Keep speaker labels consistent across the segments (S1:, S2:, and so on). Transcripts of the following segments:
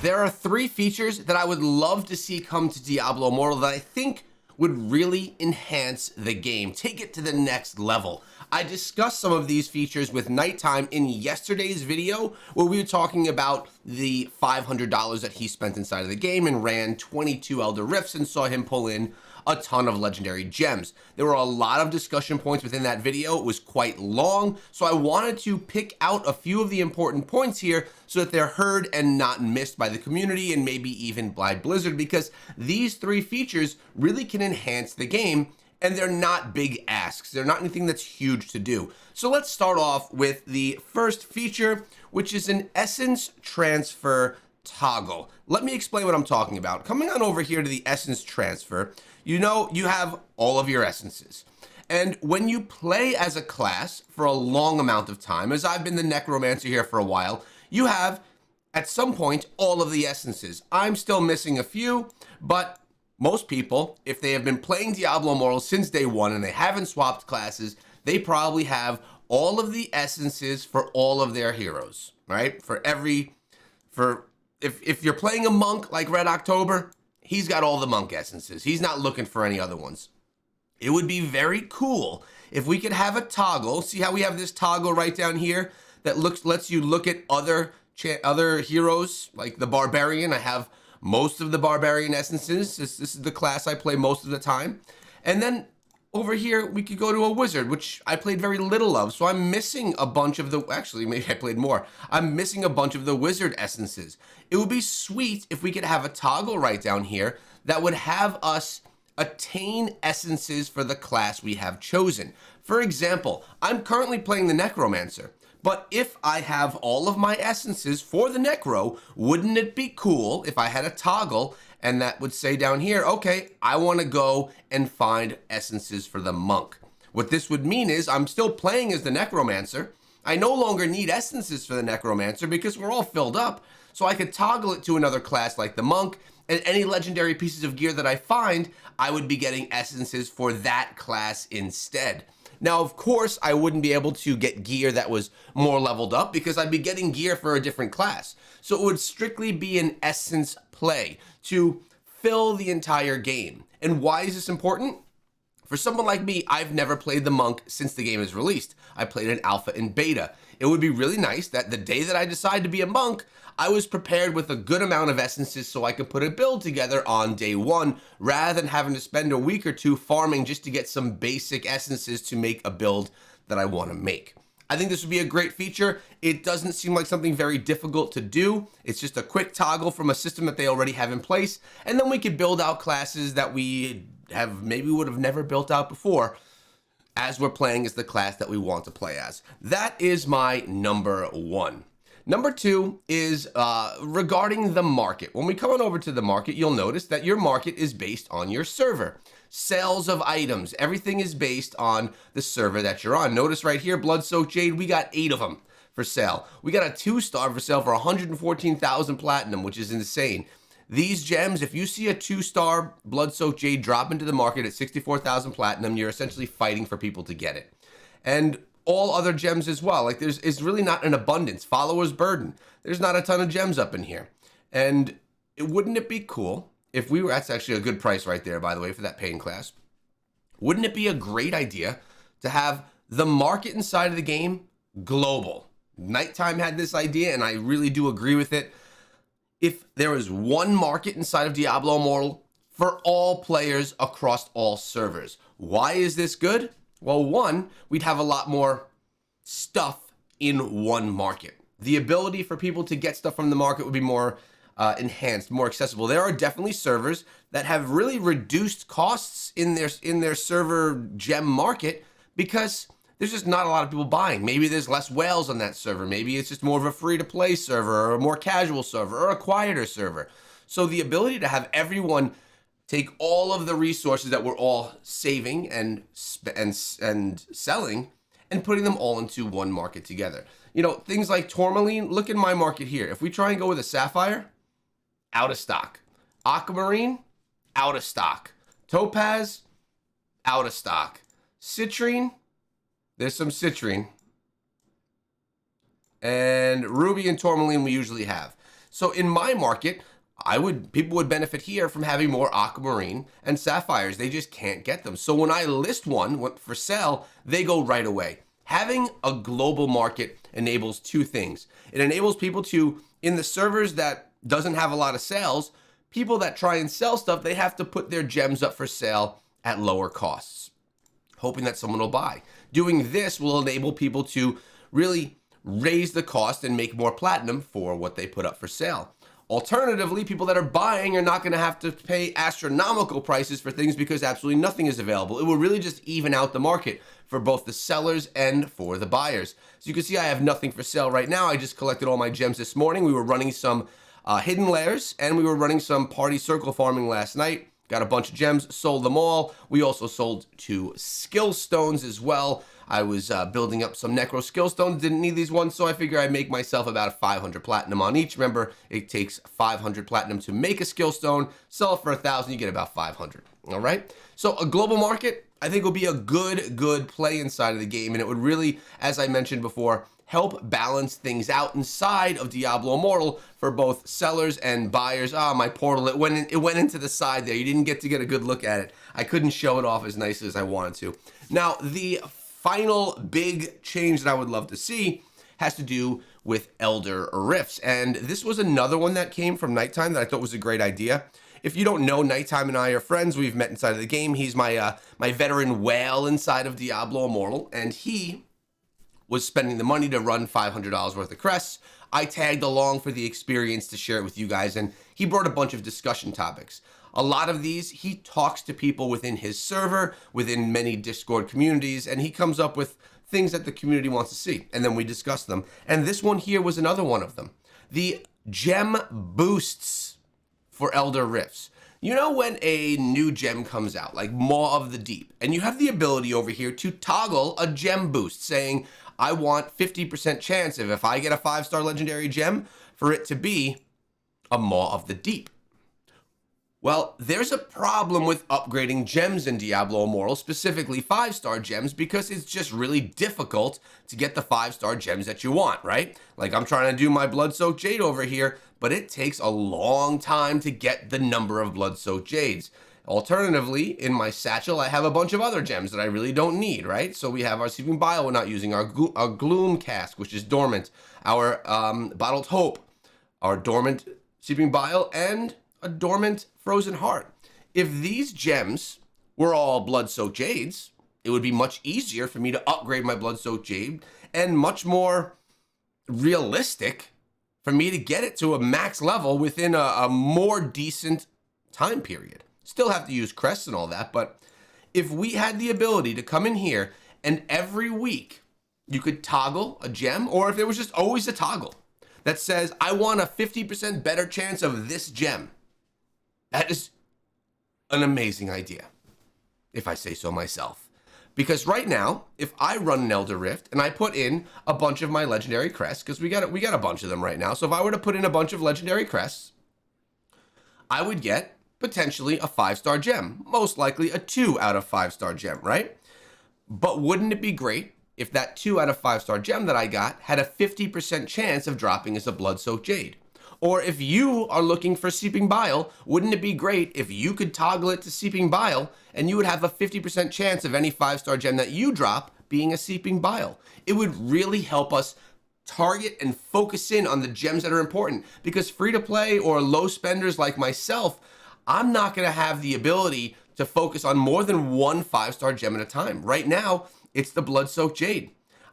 S1: There are 3 features that I would love to see come to Diablo Immortal that I think would really enhance the game, take it to the next level. I discussed some of these features with Nighttime in yesterday's video, where we were talking about the $500 that he spent inside of the game and ran 22 Elder Rifts and saw him pull in a ton of legendary gems. There were a lot of discussion points within that video. It was quite long, so I wanted to pick out a few of the important points here so that they're heard and not missed by the community and maybe even by Blizzard, because these 3 features really can enhance the game, and they're not big asks. They're not anything that's huge to do. So let's start off with the first feature, which is an essence transfer toggle. Let me explain what I'm talking about. Coming on over here to the essence transfer, you know you have all of your essences. And when you play as a class for a long amount of time, as I've been the necromancer here for a while, you have at some point all of the essences. I'm still missing a few, but most people, if they have been playing Diablo Immortal since day one and they haven't swapped classes, they probably have all of the essences for all of their heroes, right? If you're playing a monk like Red October, he's got all the monk essences. He's not looking for any other ones. It would be very cool if we could have a toggle. See how we have this toggle right down here that lets you look at other heroes, like the Barbarian. I have most of the Barbarian essences. This is the class I play most of the time. And then over here, we could go to a wizard, which I played very little of. So I'm missing a bunch of actually, maybe I played more. I'm missing a bunch of the wizard essences. It would be sweet if we could have a toggle right down here that would have us attain essences for the class we have chosen. For example, I'm currently playing the Necromancer, but if I have all of my essences for the Necro, wouldn't it be cool if I had a toggle and that would say down here, okay, I want to go and find essences for the monk. What this would mean is I'm still playing as the Necromancer. I no longer need essences for the Necromancer because we're all filled up. So I could toggle it to another class like the monk, and any legendary pieces of gear that I find, I would be getting essences for that class instead. Now, of course, I wouldn't be able to get gear that was more leveled up because I'd be getting gear for a different class. So it would strictly be an essence play to fill the entire game. And why is this important? For someone like me, I've never played the monk since the game is released. I played an alpha and beta. It would be really nice that the day that I decide to be a monk, I was prepared with a good amount of essences so I could put a build together on day one, rather than having to spend a week or two farming just to get some basic essences to make a build that I want to make. I think this would be a great feature. It doesn't seem like something very difficult to do. It's just a quick toggle from a system that they already have in place, and then we could build out classes that we would have never built out before as we're playing as the class that we want to play as. That is my number 1. Number 2 is regarding the market. When we come on over to the market, you'll notice that your market is based on your server. Sales of items, everything is based on the server that you're on. Notice right here, Blood-Soaked Jade, we got 8 of them for sale. We got a 2-star for sale for 114,000 platinum, which is insane. These gems, if you see a 2-star Blood-Soaked Jade drop into the market at 64,000 platinum, you're essentially fighting for people to get it. And all other gems as well. Like it's really not an abundance. Follower's burden. There's not a ton of gems up in here. And wouldn't it be cool if we were, that's actually a good price right there, by the way, for that paying class. Wouldn't it be a great idea to have the market inside of the game global? Nighttime had this idea, and I really do agree with it. If there was one market inside of Diablo Immortal for all players across all servers. Why is this good? Well, one, we'd have a lot more stuff in one market. The ability for people to get stuff from the market would be more enhanced, more accessible. There are definitely servers that have really reduced costs in their server gem market because there's just not a lot of people buying. Maybe there's less whales on that server. Maybe it's just more of a free-to-play server or a more casual server or a quieter server. So the ability to have everyone take all of the resources that we're all saving and selling and putting them all into one market together. You know, things like tourmaline, look in my market here. If we try and go with a sapphire, out of stock. Aquamarine, out of stock. Topaz, out of stock. Citrine, there's some citrine. And ruby and tourmaline we usually have. So in my market, people would benefit here from having more aquamarine and sapphires. They just can't get them. So when I list one for sale, they go right away. Having a global market enables two things. It enables people to, in the servers that doesn't have a lot of sales, people that try and sell stuff, they have to put their gems up for sale at lower costs, hoping that someone will buy. Doing this will enable people to really raise the cost and make more platinum for what they put up for sale. Alternatively, people that are buying are not going to have to pay astronomical prices for things because absolutely nothing is available. It will really just even out the market for both the sellers and for the buyers. So you can see I have nothing for sale right now. I just collected all my gems this morning. We were running some hidden layers and we were running some party circle farming last night. Got a bunch of gems, sold them all. We also sold 2 skill stones as well. I was building up some necro skill stones, didn't need these ones, so I figure I'd make myself about 500 platinum on each. Remember, it takes 500 platinum to make a skill stone. Sell it for 1,000, you get about 500. All right? So a global market, I think, will be a good play inside of the game, and it would really, as I mentioned before, help balance things out inside of Diablo Immortal for both sellers and buyers. My portal, it went into the side there. You didn't get to get a good look at it. I couldn't show it off as nicely as I wanted to. Now, the final big change that I would love to see has to do with Elder Rifts. And this was another one that came from Nighttime that I thought was a great idea. If you don't know, Nighttime and I are friends. We've met inside of the game. He's my veteran whale inside of Diablo Immortal, and he was spending the money to run $500 worth of crests. I tagged along for the experience to share it with you guys, and he brought a bunch of discussion topics. A lot of these, he talks to people within his server, within many Discord communities, and he comes up with things that the community wants to see, and then we discuss them. And this one here was another one of them. The gem boosts for Elder Rifts. You know when a new gem comes out, like Maw of the Deep, and you have the ability over here to toggle a gem boost, saying, I want 50% chance of if I get a 5-star legendary gem for it to be a Maw of the Deep. Well, there's a problem with upgrading gems in Diablo Immortal, specifically 5-star gems, because it's just really difficult to get the 5-star gems that you want, right? Like I'm trying to do my Blood-Soaked Jade over here, but it takes a long time to get the number of Blood-Soaked Jades. Alternatively, in my satchel, I have a bunch of other gems that I really don't need, right? So we have our Seeping Bile we're not using, our Gloom Cask, which is dormant, our Bottled Hope, our dormant Seeping Bile, and a dormant Frozen Heart. If these gems were all Blood-Soaked Jades, it would be much easier for me to upgrade my Blood-Soaked Jade and much more realistic for me to get it to a max level within a more decent time period. Still have to use crests and all that, but if we had the ability to come in here and every week you could toggle a gem, or if there was just always a toggle that says, I want a 50% better chance of this gem, that is an amazing idea, if I say so myself. Because right now, if I run an Elder Rift and I put in a bunch of my legendary crests, because we got a bunch of them right now, so if I were to put in a bunch of legendary crests, I would get potentially a 5-star gem, most likely a 2 out of 5-star gem, right? But wouldn't it be great if that 2 out of 5-star gem that I got had a 50% chance of dropping as a Blood-Soaked Jade? Or if you are looking for Seeping Bile, wouldn't it be great if you could toggle it to Seeping Bile and you would have a 50% chance of any 5-star gem that you drop being a Seeping Bile? It would really help us target and focus in on the gems that are important, because free-to-play or low spenders like myself, I'm not going to have the ability to focus on more than one 5-star gem at a time. Right now, it's the Blood-Soaked Jade.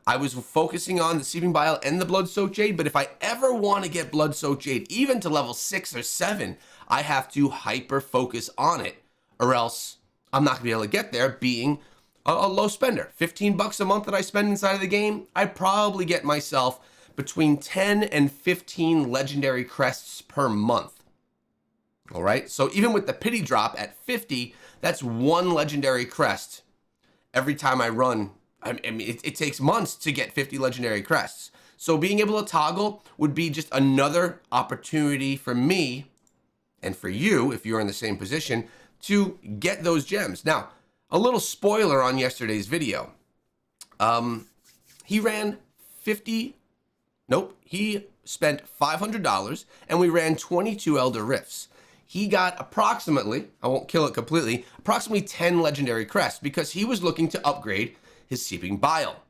S1: I was focusing on the Seeping Bile and the Blood-Soaked Jade, but if I ever want to get Blood-Soaked Jade, even to level 6 or 7, I have to hyper-focus on it, or else I'm not going to be able to get there being a low spender. 15 bucks a month that I spend inside of the game, I probably get myself between 10 and 15 legendary crests per month. All right, so even with the pity drop at 50, that's 1 legendary crest every time I run. I mean, it takes months to get 50 legendary crests. So being able to toggle would be just another opportunity for me and for you, if you're in the same position, to get those gems. Now, a little spoiler on yesterday's video. He ran 50, nope, he spent $500 and we ran 22 Elder Rifts. He got approximately, I won't kill it completely, approximately 10 legendary crests because he was looking to upgrade his Seeping Bile.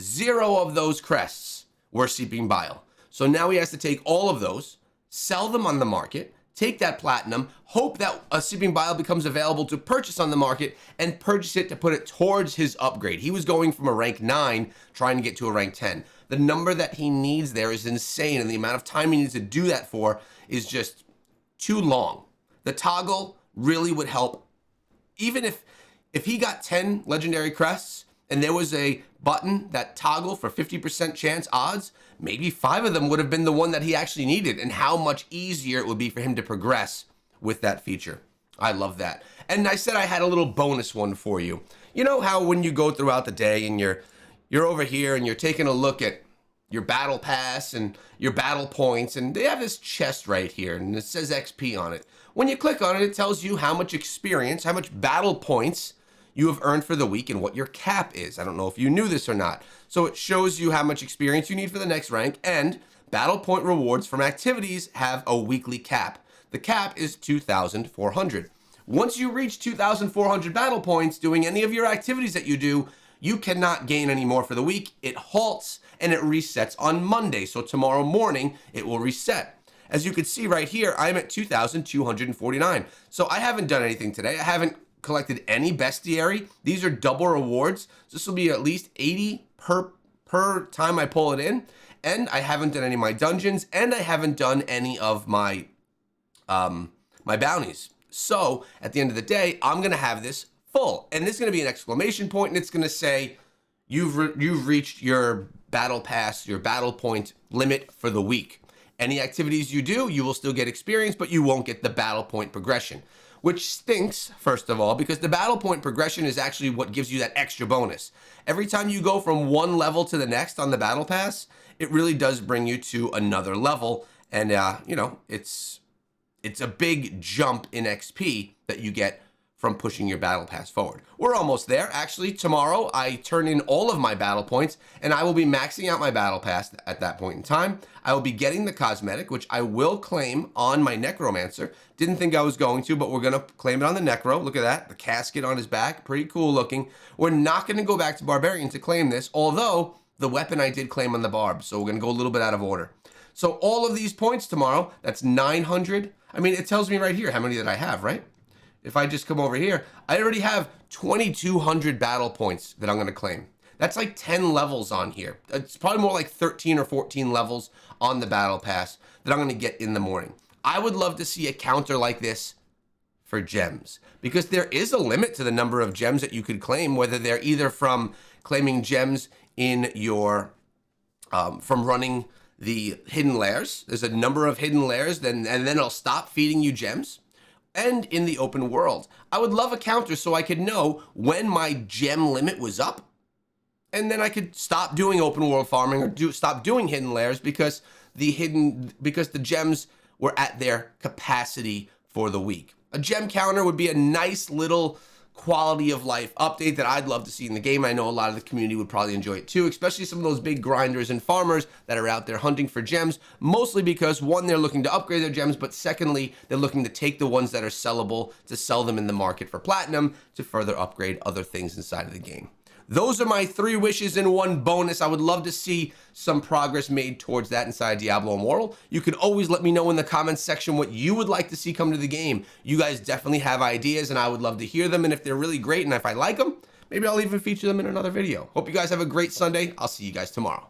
S1: 0 of those crests were Seeping Bile. So now he has to take all of those, sell them on the market, take that platinum, hope that a Seeping Bile becomes available to purchase on the market, and purchase it to put it towards his upgrade. He was going from a rank 9 trying to get to a rank 10. The number that he needs there is insane, and the amount of time he needs to do that for is just too long. The toggle really would help. Even if he got 10 legendary crests and there was a button that toggle for 50% chance odds, maybe 5 of them would have been the one that he actually needed, and how much easier it would be for him to progress with that feature. I love that. And I said I had a little bonus one for you. You know how when you go throughout the day and you're over here and you're taking a look at your battle pass and your battle points, and they have this chest right here and it says XP on it. When you click on it, it tells you how much experience, how much battle points you have earned for the week and what your cap is. I don't know if you knew this or not. So it shows you how much experience you need for the next rank, and battle point rewards from activities have a weekly cap. The cap is 2,400. Once you reach 2,400 battle points doing any of your activities that you do, you cannot gain any more for the week. It halts and it resets on Monday. So tomorrow morning, it will reset. As you can see right here, I'm at 2,249. So I haven't done anything today. I haven't collected any bestiary. These are double rewards. So this will be at least 80 per time I pull it in. And I haven't done any of my dungeons, and I haven't done any of my my bounties. So at the end of the day, I'm gonna have this full, and this is gonna be an exclamation point, and it's gonna say you've reached your battle pass, your battle point limit for the week. Any activities you do, you will still get experience, but you won't get the battle point progression, which stinks, first of all, because the battle point progression is actually what gives you that extra bonus. Every time you go from one level to the next on the battle pass, it really does bring you to another level, and you know, it's a big jump in XP that you get from pushing your battle pass forward. We're almost there. Actually, tomorrow I turn in all of my battle points, and I will be maxing out my battle pass at that point in time. I will be getting the cosmetic, which I will claim on my necromancer. Didn't think I was going to, but we're gonna claim it on the necro. Look at that, the casket on his back, pretty cool looking. We're not gonna go back to barbarian to claim this, although the weapon I did claim on the barb, so we're gonna go a little bit out of order. So all of these points tomorrow, that's 900. I mean, it tells me right here how many that I have, right? If I just come over here, I already have 2,200 battle points that I'm going to claim. That's like 10 levels on here. It's probably more like 13 or 14 levels on the battle pass that I'm going to get in the morning. I would love to see a counter like this for gems, because there is a limit to the number of gems that you could claim, whether they're either from claiming gems in your, from running the hidden lairs. There's a number of hidden lairs, and then it'll stop feeding you gems. And in the open world, I would love a counter so I could know when my gem limit was up, and then I could stop doing open world farming or stop doing hidden lairs because the gems were at their capacity for the week. A gem counter would be a nice little quality of life update that I'd love to see in the game. I know a lot of the community would probably enjoy it too, especially some of those big grinders and farmers that are out there hunting for gems, mostly because one, they're looking to upgrade their gems, but secondly, they're looking to take the ones that are sellable to sell them in the market for platinum to further upgrade other things inside of the game. Those are my 3 wishes and 1 bonus. I would love to see some progress made towards that inside Diablo Immortal. You can always let me know in the comments section what you would like to see come to the game. You guys definitely have ideas, and I would love to hear them. And if they're really great and if I like them, maybe I'll even feature them in another video. Hope you guys have a great Sunday. I'll see you guys tomorrow.